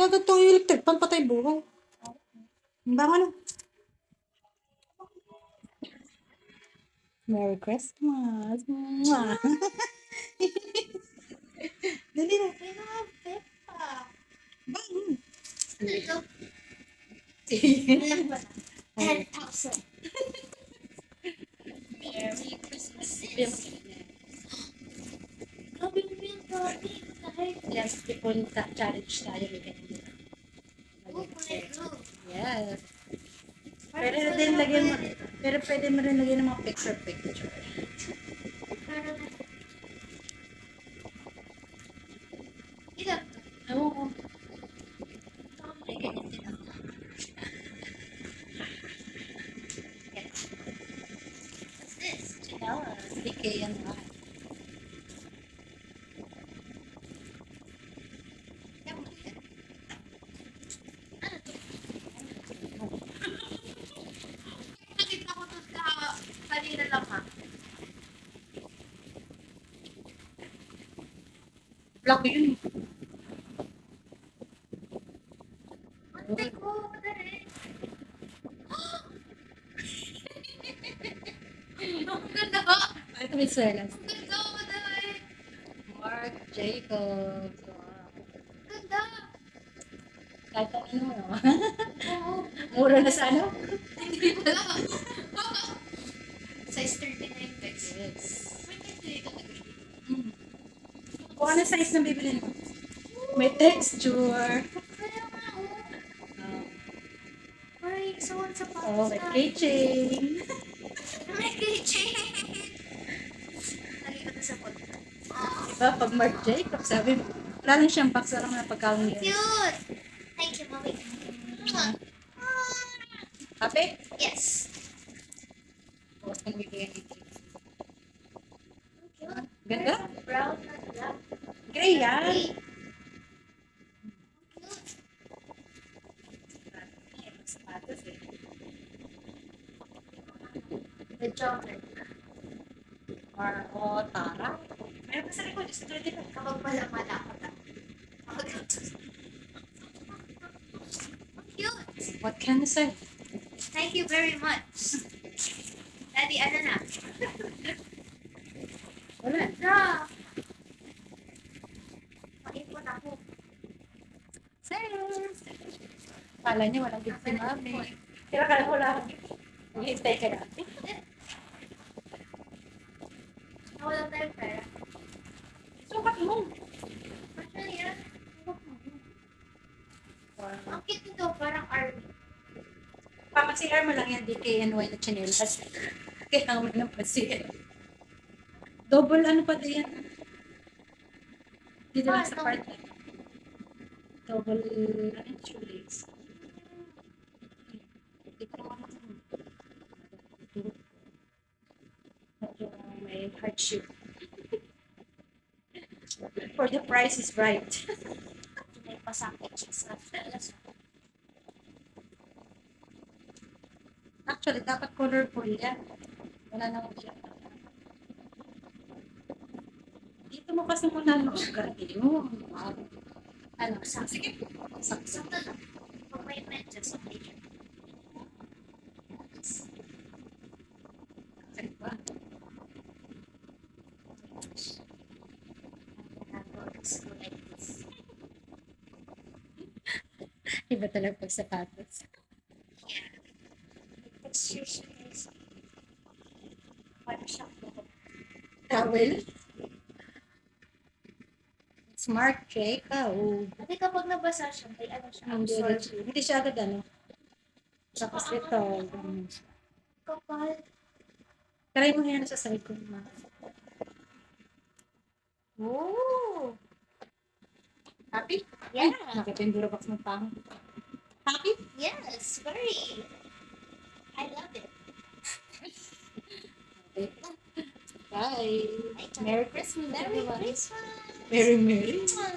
Dagat tong electric pan patay buhay. Bangon na. Merry Christmas. Mwah. Dali na. I love Peppa. Bangon. Ito. 10,000. Merry Christmas. Grabe mo yun, grabe. Kahit. Yes, punta challenge tayo ni Candy. Oh my God. Yes. Pwede din lagyan mo, pero pwede mo rin lagyan ng mga picture. Ilan to? Oo. May ganyan din ako. What's this? Chinelas. DKNY. Yan mo yan. Ano to? Nakita ko to sa kanina lang ha. Black yun. Ante ko, dali. Ang ganda ba? Ito may Chinelas. Ang ganda, dali. Marc Jacobs. Wow. Ang ganda. Kahit ano. Oo. Mura na sa ano? Hindi pala. Size 39 pesos. Yes. May hindi talaga. Kung ano size na bibili mo? May texture. Kaya nga, Ay, so ang sapatos Oh, may keychain. May keychain. Nakita ko sa pod. Diba? Pag Marc Jacobs, sabi mo, wala lang siyang box, wala nga pagkawang yun. Cute! Thank you, mommy. Happy? Yes. Huwag kang bibigyan dito. Cute. Ganda? Brown na black. Gray yan. Hey. Cute. Sapatos eh. The chocolate. Or, Tara. Meron pa sa likod, just do it. Kapag malaman ako na. Cute. What can I say? Thank you very much. Daddy, ano na? Wala. Ganda. Maipon ako. Sales! Kala niya walang gift si mami. Kaya kala ko lang. Hihintay ka natin. Nawalan tayong pera. Sukat mo. Actually, yan. Ang cute nito, parang army. Papag-CR mo lang yan, DKNY na chinelas. Kaya mo ng pa-CR. Double ano pa din yan? Dito lang sa part. Double, ano yung shoelace? Hindi ko naman medyo may hardship. For the price is right. May pasakit siya sa felas. Actually, dapat colorful yan. Wala naman siya. Dito mo kasi muna mag-ganda yun. Wow. Ano, sige. Sakto. Sakto lang. Pag may medyas, okay. Sige ba? Iba talaga pag sapatos. Texture siya guys. Parang siya po. Towel. It's Marc Jacobs. Kasi kapag nabasa siya, may ano siya, Hindi, absorb. hindi siya agad ano. Tapos ito. Kapal. Try mo yan sa side ko. Oh! Happy? Yeah. Nakita yung Durabox ng pang. Happy? Yes, very. I love it. Okay. Bye. Merry Christmas, Merry everyone. Christmas! Merry, Merry. Mwah.